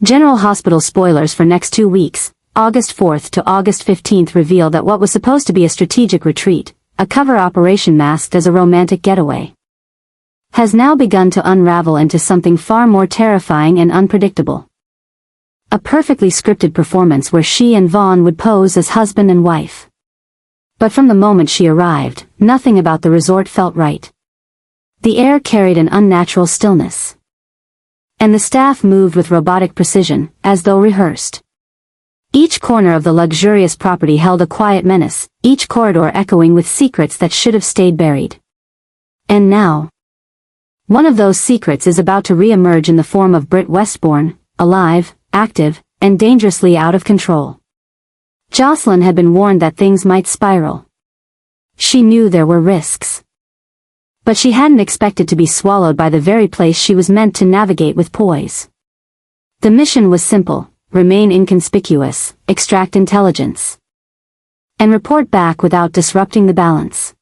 General Hospital spoilers for next 2 weeks, August 4th to August 15th, reveal that what was supposed to be a strategic retreat, a cover operation masked as a romantic getaway, has now begun to unravel into something far more terrifying and unpredictable. A perfectly scripted performance where she and Vaughn would pose as husband and wife. But from the moment she arrived, nothing about the resort felt right. The air carried an unnatural stillness. And the staff moved with robotic precision, as though rehearsed. Each corner of the luxurious property held a quiet menace, each corridor echoing with secrets that should have stayed buried. And now, one of those secrets is about to re-emerge in the form of Britt Westbourne, alive, active, and dangerously out of control. Jocelyn had been warned that things might spiral. She knew there were risks. But she hadn't expected to be swallowed by the very place she was meant to navigate with poise. The mission was simple: remain inconspicuous, extract intelligence, and report back without disrupting the balance.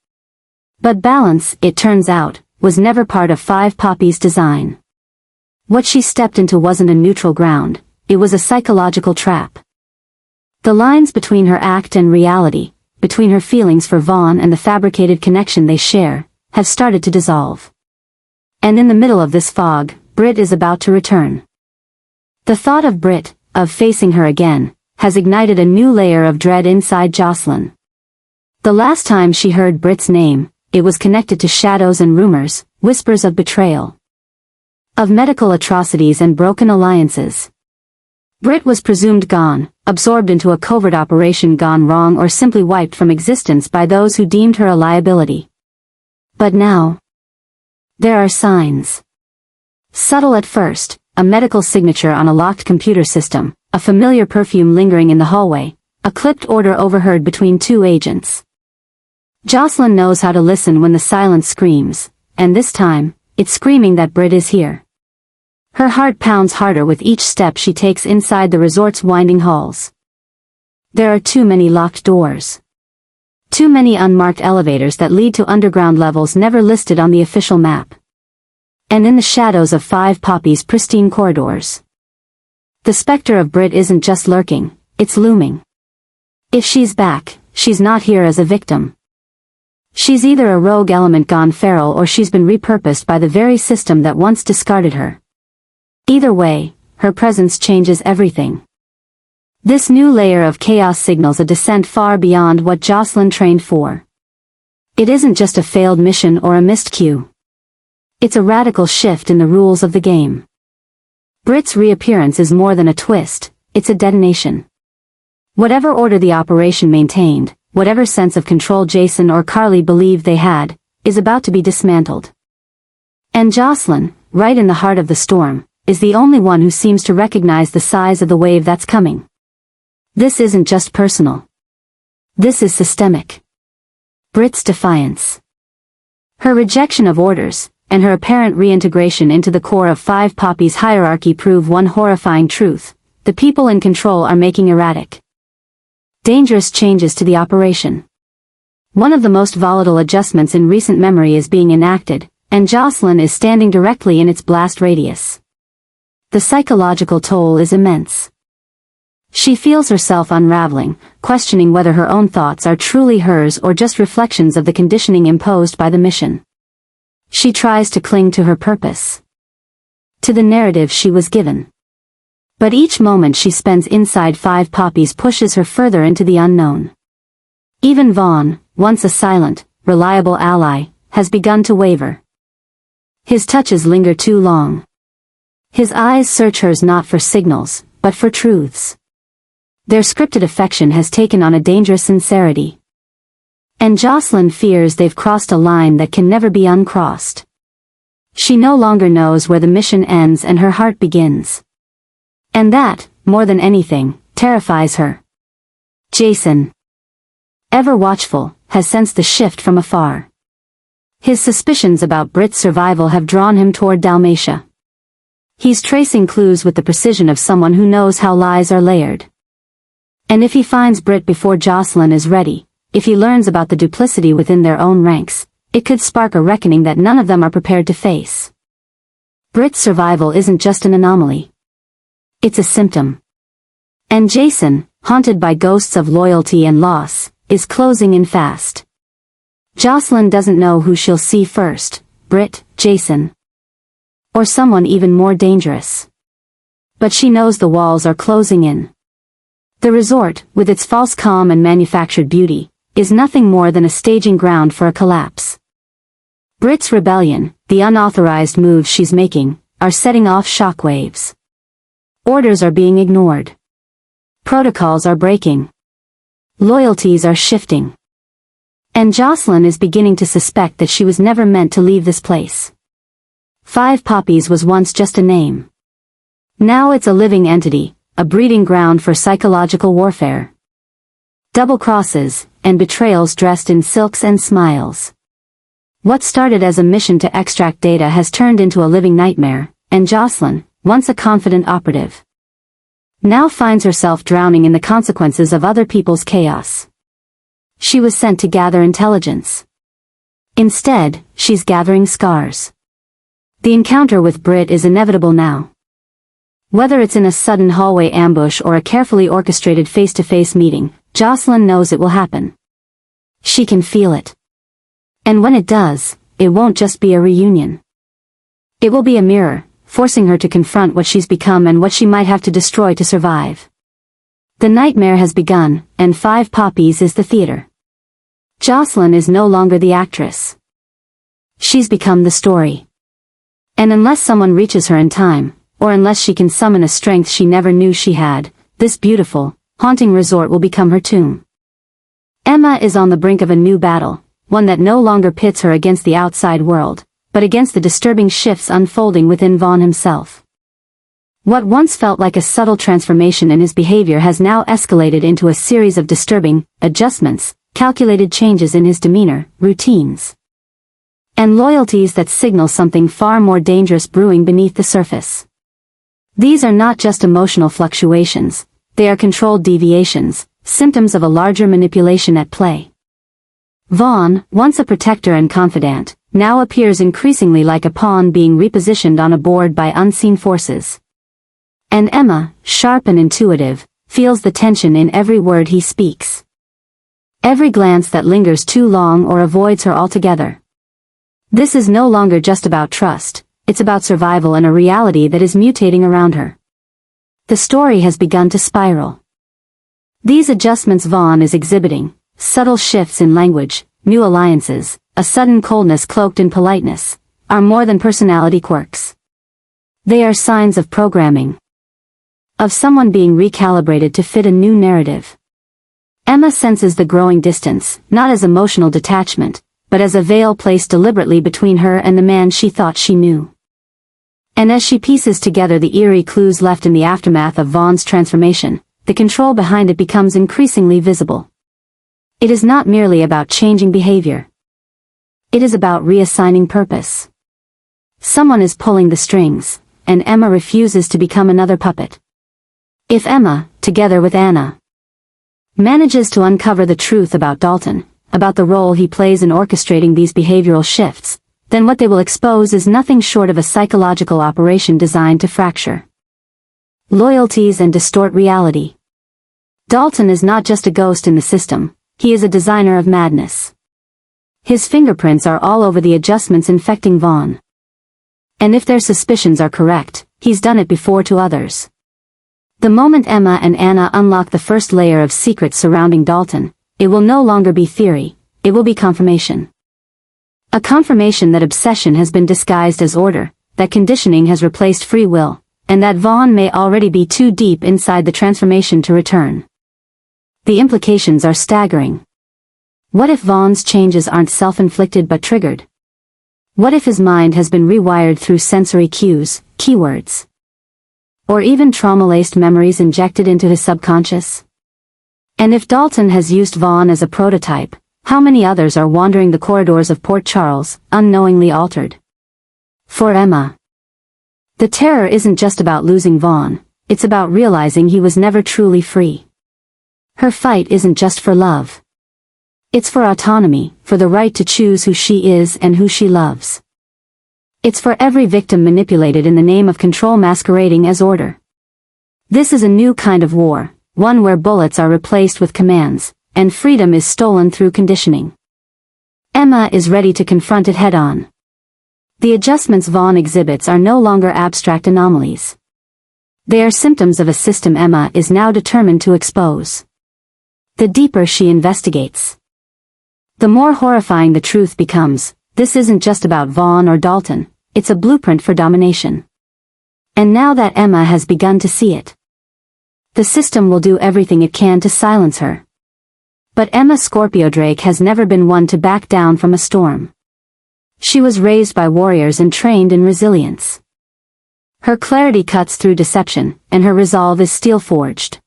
But balance, it turns out, was never part of Five Poppies' design. What she stepped into wasn't a neutral ground, it was a psychological trap. The lines between her act and reality, between her feelings for Vaughn and the fabricated connection they share, have started to dissolve. And in the middle of this fog, Britt is about to return. The thought of Britt, of facing her again, has ignited a new layer of dread inside Jocelyn. The last time she heard Britt's name, it was connected to shadows and rumors, whispers of betrayal, of medical atrocities and broken alliances. Britt was presumed gone, absorbed into a covert operation gone wrong, or simply wiped from existence by those who deemed her a liability. But now, there are signs. Subtle at first, a medical signature on a locked computer system, a familiar perfume lingering in the hallway, a clipped order overheard between two agents. Jocelyn knows how to listen when the silence screams, and this time, it's screaming that Britt is here. Her heart pounds harder with each step she takes inside the resort's winding halls. There are too many locked doors. Too many unmarked elevators that lead to underground levels never listed on the official map. And in the shadows of Five Poppies' pristine corridors, the specter of Britt isn't just lurking, it's looming. If she's back, she's not here as a victim. She's either a rogue element gone feral, or she's been repurposed by the very system that once discarded her. Either way, her presence changes everything. This new layer of chaos signals a descent far beyond what Jocelyn trained for. It isn't just a failed mission or a missed cue. It's a radical shift in the rules of the game. Britt's reappearance is more than a twist, it's a detonation. Whatever order the operation maintained, whatever sense of control Jason or Carly believed they had, is about to be dismantled. And Jocelyn, right in the heart of the storm, is the only one who seems to recognize the size of the wave that's coming. This isn't just personal. This is systemic. Britt's defiance, her rejection of orders, and her apparent reintegration into the core of Five Poppies' hierarchy prove one horrifying truth: the people in control are making erratic, dangerous changes to the operation. One of the most volatile adjustments in recent memory is being enacted, and Jocelyn is standing directly in its blast radius. The psychological toll is immense. She feels herself unraveling, questioning whether her own thoughts are truly hers or just reflections of the conditioning imposed by the mission. She tries to cling to her purpose, to the narrative she was given. But each moment she spends inside Five Poppies pushes her further into the unknown. Even Vaughn, once a silent, reliable ally, has begun to waver. His touches linger too long. His eyes search hers not for signals, but for truths. Their scripted affection has taken on a dangerous sincerity. And Jocelyn fears they've crossed a line that can never be uncrossed. She no longer knows where the mission ends and her heart begins. And that, more than anything, terrifies her. Jason, ever watchful, has sensed the shift from afar. His suspicions about Britt's survival have drawn him toward Dalmatia. He's tracing clues with the precision of someone who knows how lies are layered. And if he finds Britt before Jocelyn is ready, if he learns about the duplicity within their own ranks, it could spark a reckoning that none of them are prepared to face. Britt's survival isn't just an anomaly. It's a symptom. And Jason, haunted by ghosts of loyalty and loss, is closing in fast. Jocelyn doesn't know who she'll see first, Britt, Jason, or someone even more dangerous. But she knows the walls are closing in. The resort, with its false calm and manufactured beauty, is nothing more than a staging ground for a collapse. Britt's rebellion, the unauthorized moves she's making, are setting off shockwaves. Orders are being ignored. Protocols are breaking. Loyalties are shifting. And Jocelyn is beginning to suspect that she was never meant to leave this place. 5 Poppies was once just a name. Now it's a living entity, a breeding ground for psychological warfare. Double crosses, and betrayals dressed in silks and smiles. What started as a mission to extract data has turned into a living nightmare, and Jocelyn, once a confident operative, now finds herself drowning in the consequences of other people's chaos. She was sent to gather intelligence. Instead, she's gathering scars. The encounter with Britt is inevitable now. Whether it's in a sudden hallway ambush or a carefully orchestrated face-to-face meeting, Jocelyn knows it will happen. She can feel it. And when it does, it won't just be a reunion. It will be a mirror, forcing her to confront what she's become and what she might have to destroy to survive. The nightmare has begun, and 5 Poppies is the theater. Jocelyn is no longer the actress. She's become the story. And unless someone reaches her in time, or unless she can summon a strength she never knew she had, this beautiful, haunting resort will become her tomb. Emma is on the brink of a new battle, one that no longer pits her against the outside world, but against the disturbing shifts unfolding within Vaughn himself. What once felt like a subtle transformation in his behavior has now escalated into a series of disturbing adjustments, calculated changes in his demeanor, routines, and loyalties that signal something far more dangerous brewing beneath the surface. These are not just emotional fluctuations, they are controlled deviations, symptoms of a larger manipulation at play. Vaughn, once a protector and confidant, now appears increasingly like a pawn being repositioned on a board by unseen forces. And Emma, sharp and intuitive, feels the tension in every word he speaks. Every glance that lingers too long or avoids her altogether. This is no longer just about trust, it's about survival in a reality that is mutating around her. The story has begun to spiral. These adjustments Vaughn is exhibiting, subtle shifts in language, new alliances, a sudden coldness cloaked in politeness, are more than personality quirks. They are signs of programming. Of someone being recalibrated to fit a new narrative. Emma senses the growing distance, not as emotional detachment, but as a veil placed deliberately between her and the man she thought she knew. And as she pieces together the eerie clues left in the aftermath of Vaughn's transformation, the control behind it becomes increasingly visible. It is not merely about changing behavior. It is about reassigning purpose. Someone is pulling the strings, and Emma refuses to become another puppet. If Emma, together with Anna, manages to uncover the truth about Dalton, about the role he plays in orchestrating these behavioral shifts, then what they will expose is nothing short of a psychological operation designed to fracture loyalties and distort reality. Dalton is not just a ghost in the system, he is a designer of madness. His fingerprints are all over the adjustments infecting Vaughn. And if their suspicions are correct, he's done it before to others. The moment Emma and Anna unlock the first layer of secrets surrounding Dalton, it will no longer be theory, it will be confirmation. A confirmation that obsession has been disguised as order, that conditioning has replaced free will, and that Vaughn may already be too deep inside the transformation to return. The implications are staggering. What if Vaughn's changes aren't self-inflicted but triggered? What if his mind has been rewired through sensory cues, keywords, or even trauma-laced memories injected into his subconscious? And if Dalton has used Vaughn as a prototype, how many others are wandering the corridors of Port Charles, unknowingly altered? For Emma, the terror isn't just about losing Vaughn, it's about realizing he was never truly free. Her fight isn't just for love. It's for autonomy, for the right to choose who she is and who she loves. It's for every victim manipulated in the name of control masquerading as order. This is a new kind of war, one where bullets are replaced with commands, and freedom is stolen through conditioning. Emma is ready to confront it head-on. The adjustments Vaughn exhibits are no longer abstract anomalies. They are symptoms of a system Emma is now determined to expose. The deeper she investigates, the more horrifying the truth becomes. This isn't just about Vaughn or Dalton, it's a blueprint for domination. And now that Emma has begun to see it, the system will do everything it can to silence her. But Emma Scorpio Drake has never been one to back down from a storm. She was raised by warriors and trained in resilience. Her clarity cuts through deception, and her resolve is steel-forged.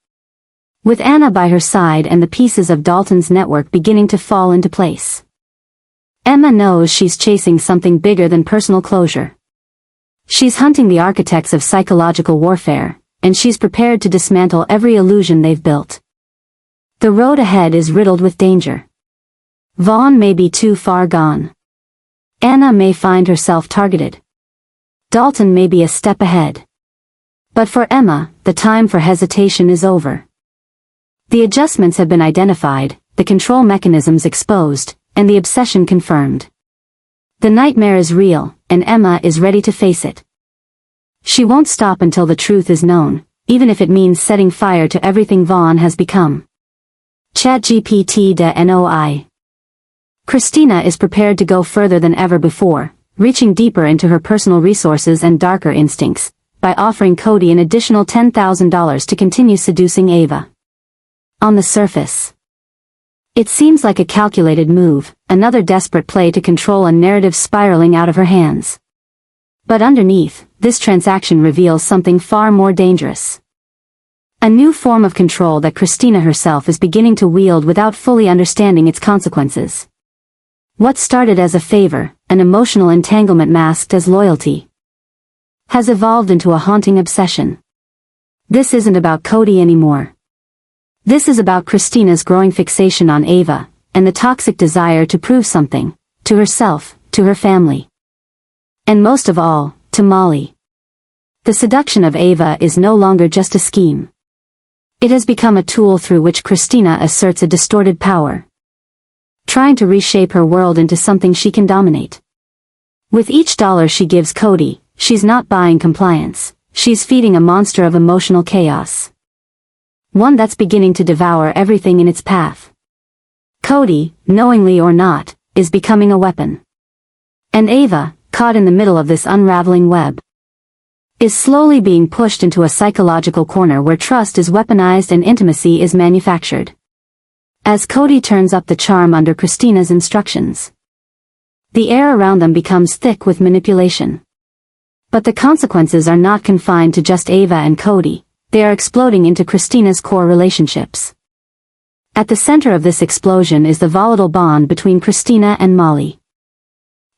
With Anna by her side and the pieces of Dalton's network beginning to fall into place, Emma knows she's chasing something bigger than personal closure. She's hunting the architects of psychological warfare, and she's prepared to dismantle every illusion they've built. The road ahead is riddled with danger. Vaughn may be too far gone. Anna may find herself targeted. Dalton may be a step ahead. But for Emma, the time for hesitation is over. The adjustments have been identified, the control mechanisms exposed, and the obsession confirmed. The nightmare is real, and Emma is ready to face it. She won't stop until the truth is known, even if it means setting fire to everything Vaughn has become. ChatGPT de NOI. Christina is prepared to go further than ever before, reaching deeper into her personal resources and darker instincts, by offering Cody an additional $10,000 to continue seducing Ava. On the surface, it seems like a calculated move, another desperate play to control a narrative spiraling out of her hands. But underneath, this transaction reveals something far more dangerous. A new form of control that Christina herself is beginning to wield without fully understanding its consequences. What started as a favor, an emotional entanglement masked as loyalty, has evolved into a haunting obsession. This isn't about Cody anymore. This is about Christina's growing fixation on Ava, and the toxic desire to prove something, to herself, to her family. And most of all, to Molly. The seduction of Ava is no longer just a scheme. It has become a tool through which Christina asserts a distorted power, trying to reshape her world into something she can dominate. With each dollar she gives Cody, she's not buying compliance, she's feeding a monster of emotional chaos. One that's beginning to devour everything in its path. Cody, knowingly or not, is becoming a weapon. And Ava, caught in the middle of this unraveling web, is slowly being pushed into a psychological corner where trust is weaponized and intimacy is manufactured. As Cody turns up the charm under Christina's instructions, the air around them becomes thick with manipulation. But the consequences are not confined to just Ava and Cody. They are exploding into Christina's core relationships. At the center of this explosion is the volatile bond between Christina and Molly.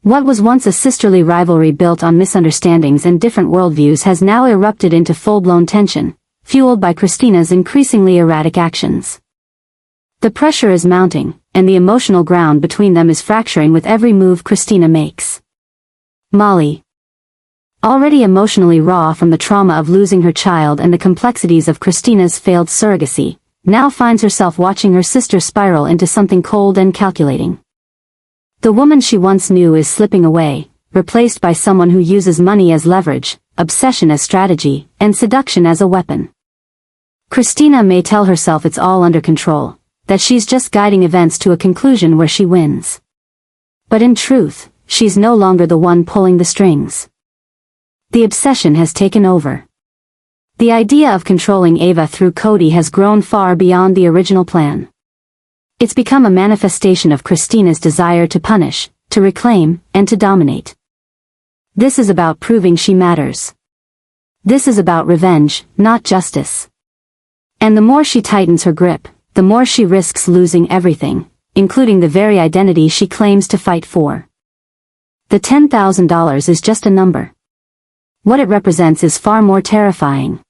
What was once a sisterly rivalry built on misunderstandings and different worldviews has now erupted into full-blown tension, fueled by Christina's increasingly erratic actions. The pressure is mounting, and the emotional ground between them is fracturing with every move Christina makes. Molly, already emotionally raw from the trauma of losing her child and the complexities of Christina's failed surrogacy, now finds herself watching her sister spiral into something cold and calculating. The woman she once knew is slipping away, replaced by someone who uses money as leverage, obsession as strategy, and seduction as a weapon. Christina may tell herself it's all under control, that she's just guiding events to a conclusion where she wins. But in truth, she's no longer the one pulling the strings. The obsession has taken over. The idea of controlling Ava through Cody has grown far beyond the original plan. It's become a manifestation of Christina's desire to punish, to reclaim, and to dominate. This is about proving she matters. This is about revenge, not justice. And the more she tightens her grip, the more she risks losing everything, including the very identity she claims to fight for. The $10,000 is just a number. What it represents is far more terrifying.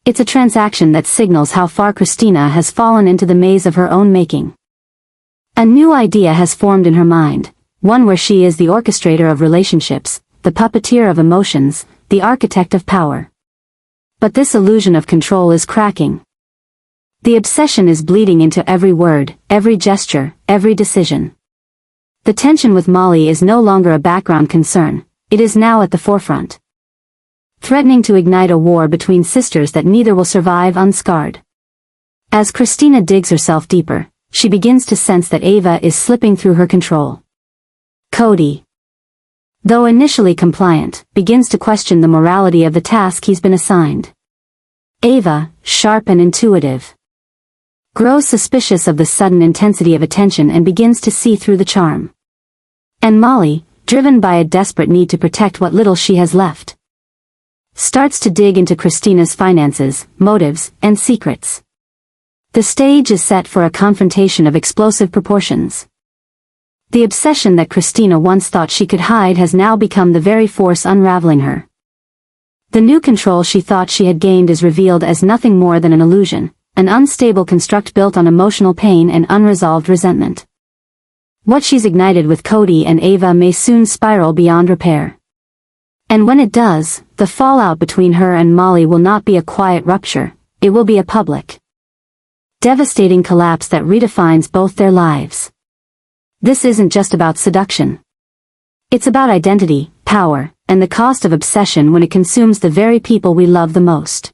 It's a transaction that signals how far Christina has fallen into the maze of her own making. A new idea has formed in her mind, one where she is the orchestrator of relationships, the puppeteer of emotions, the architect of power. But this illusion of control is cracking. The obsession is bleeding into every word, every gesture, every decision. The tension with Molly is no longer a background concern, it is now at the forefront. Threatening to ignite a war between sisters that neither will survive unscarred. As Christina digs herself deeper, she begins to sense that Ava is slipping through her control. Cody, though initially compliant, begins to question the morality of the task he's been assigned. Ava, sharp and intuitive, grows suspicious of the sudden intensity of attention and begins to see through the charm. And Molly, driven by a desperate need to protect what little she has left, starts to dig into Christina's finances, motives, and secrets. The stage is set for a confrontation of explosive proportions. The obsession that Christina once thought she could hide has now become the very force unraveling her. The new control she thought she had gained is revealed as nothing more than an illusion, an unstable construct built on emotional pain and unresolved resentment. What she's ignited with Cody and Ava may soon spiral beyond repair. And when it does, the fallout between her and Molly will not be a quiet rupture, it will be a public, devastating collapse that redefines both their lives. This isn't just about seduction. It's about identity, power, and the cost of obsession when it consumes the very people we love the most.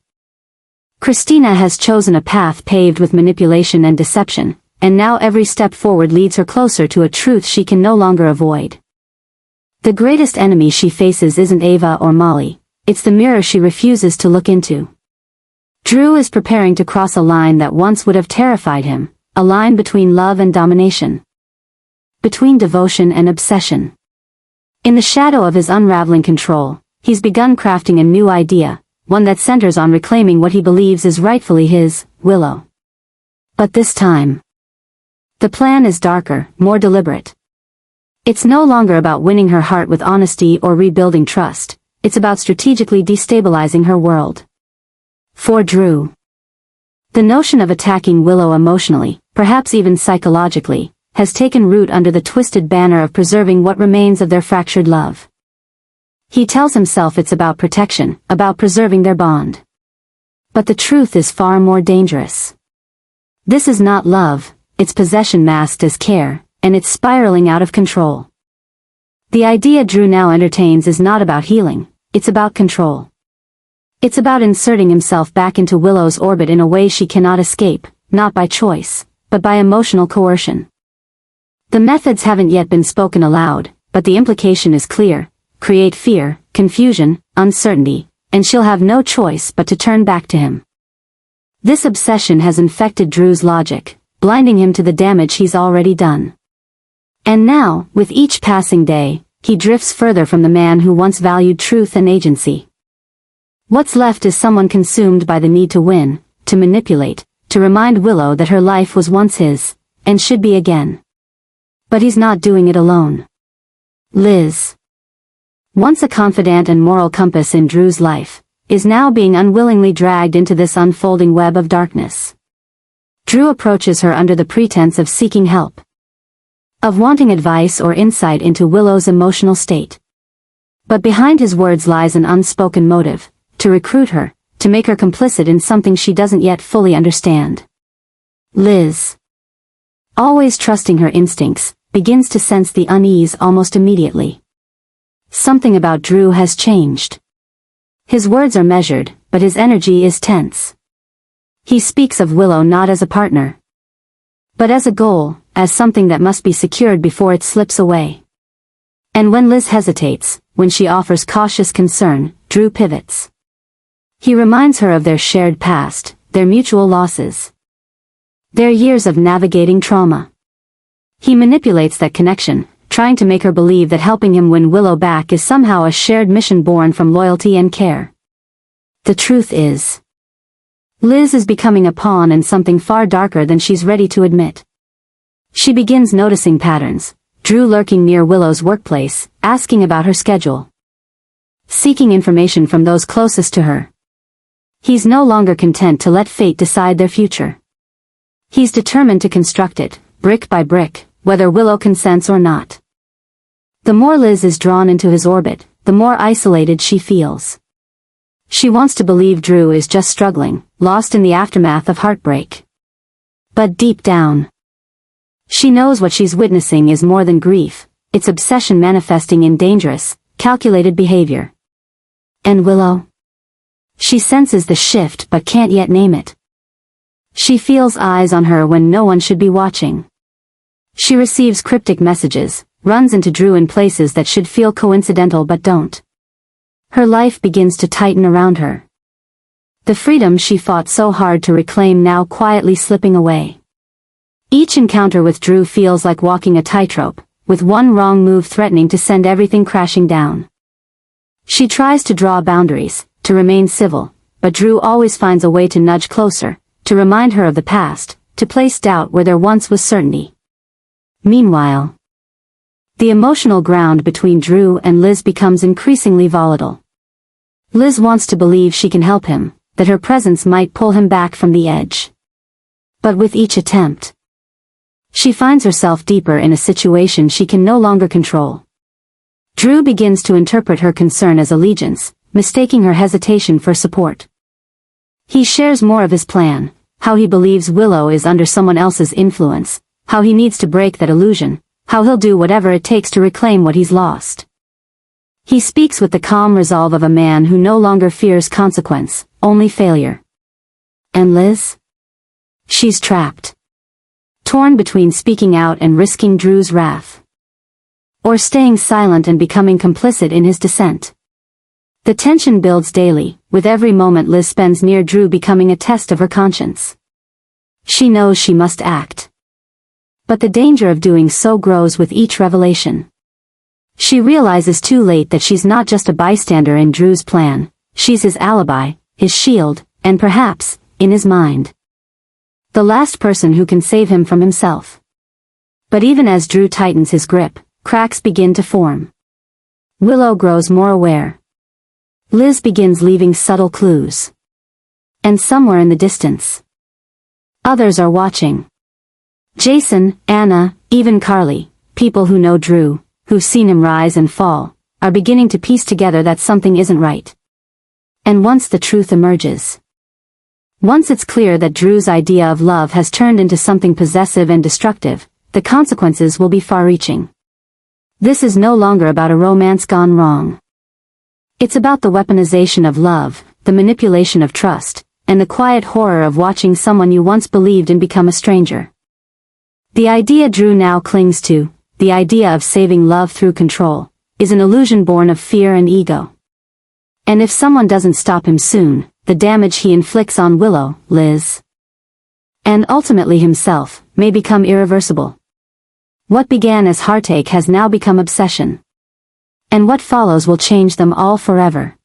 Christina has chosen a path paved with manipulation and deception, and now every step forward leads her closer to a truth she can no longer avoid. The greatest enemy she faces isn't Ava or Molly, it's the mirror she refuses to look into. Drew is preparing to cross a line that once would have terrified him, a line between love and domination. Between devotion and obsession. In the shadow of his unraveling control, he's begun crafting a new idea, one that centers on reclaiming what he believes is rightfully his, Willow. But this time, the plan is darker, more deliberate. It's no longer about winning her heart with honesty or rebuilding trust, it's about strategically destabilizing her world. For Drew, the notion of attacking Willow emotionally, perhaps even psychologically, has taken root under the twisted banner of preserving what remains of their fractured love. He tells himself it's about protection, about preserving their bond. But the truth is far more dangerous. This is not love, it's possession masked as care, and it's spiraling out of control. The idea Drew now entertains is not about healing, it's about control. It's about inserting himself back into Willow's orbit in a way she cannot escape, not by choice, but by emotional coercion. The methods haven't yet been spoken aloud, but the implication is clear: create fear, confusion, uncertainty, and she'll have no choice but to turn back to him. This obsession has infected Drew's logic, blinding him to the damage he's already done. And now, with each passing day, he drifts further from the man who once valued truth and agency. What's left is someone consumed by the need to win, to manipulate, to remind Willow that her life was once his, and should be again. But he's not doing it alone. Liz, once a confidant and moral compass in Drew's life, is now being unwillingly dragged into this unfolding web of darkness. Drew approaches her under the pretense of seeking help, of wanting advice or insight into Willow's emotional state. But behind his words lies an unspoken motive: to recruit her, to make her complicit in something she doesn't yet fully understand. Liz, always trusting her instincts, begins to sense the unease almost immediately. Something about Drew has changed. His words are measured, but his energy is tense. He speaks of Willow not as a partner, but as a goal, as something that must be secured before it slips away. And when Liz hesitates, when she offers cautious concern, Drew pivots. He reminds her of their shared past, their mutual losses, their years of navigating trauma. He manipulates that connection, trying to make her believe that helping him win Willow back is somehow a shared mission born from loyalty and care. The truth is, Liz is becoming a pawn in something far darker than she's ready to admit. She begins noticing patterns: Drew lurking near Willow's workplace, asking about her schedule, seeking information from those closest to her. He's no longer content to let fate decide their future. He's determined to construct it, brick by brick, whether Willow consents or not. The more Liz is drawn into his orbit, the more isolated she feels. She wants to believe Drew is just struggling, lost in the aftermath of heartbreak. But deep down, she knows what she's witnessing is more than grief, it's obsession manifesting in dangerous, calculated behavior. And Willow? She senses the shift but can't yet name it. She feels eyes on her when no one should be watching. She receives cryptic messages, runs into Drew in places that should feel coincidental but don't. Her life begins to tighten around her. The freedom she fought so hard to reclaim now quietly slipping away. Each encounter with Drew feels like walking a tightrope, with one wrong move threatening to send everything crashing down. She tries to draw boundaries, to remain civil, but Drew always finds a way to nudge closer, to remind her of the past, to place doubt where there once was certainty. Meanwhile, the emotional ground between Drew and Liz becomes increasingly volatile. Liz wants to believe she can help him, that her presence might pull him back from the edge. But with each attempt, she finds herself deeper in a situation she can no longer control. Drew begins to interpret her concern as allegiance, mistaking her hesitation for support. He shares more of his plan, how he believes Willow is under someone else's influence, how he needs to break that illusion, how he'll do whatever it takes to reclaim what he's lost. He speaks with the calm resolve of a man who no longer fears consequence, only failure. And Liz? She's trapped. Torn between speaking out and risking Drew's wrath, or staying silent and becoming complicit in his descent. The tension builds daily, with every moment Liz spends near Drew becoming a test of her conscience. She knows she must act. But the danger of doing so grows with each revelation. She realizes too late that she's not just a bystander in Drew's plan, she's his alibi, his shield, and perhaps, in his mind, the last person who can save him from himself. But even as Drew tightens his grip, cracks begin to form. Willow grows more aware. Liz begins leaving subtle clues. And somewhere in the distance, others are watching. Jason, Anna, even Carly, people who know Drew, who've seen him rise and fall, are beginning to piece together that something isn't right. And once the truth emerges, once it's clear that Drew's idea of love has turned into something possessive and destructive, the consequences will be far-reaching. This is no longer about a romance gone wrong. It's about the weaponization of love, the manipulation of trust, and the quiet horror of watching someone you once believed in become a stranger. The idea Drew now clings to, the idea of saving love through control, is an illusion born of fear and ego. And if someone doesn't stop him soon, the damage he inflicts on Willow, Liz, and ultimately himself, may become irreversible. What began as heartache has now become obsession. And what follows will change them all forever.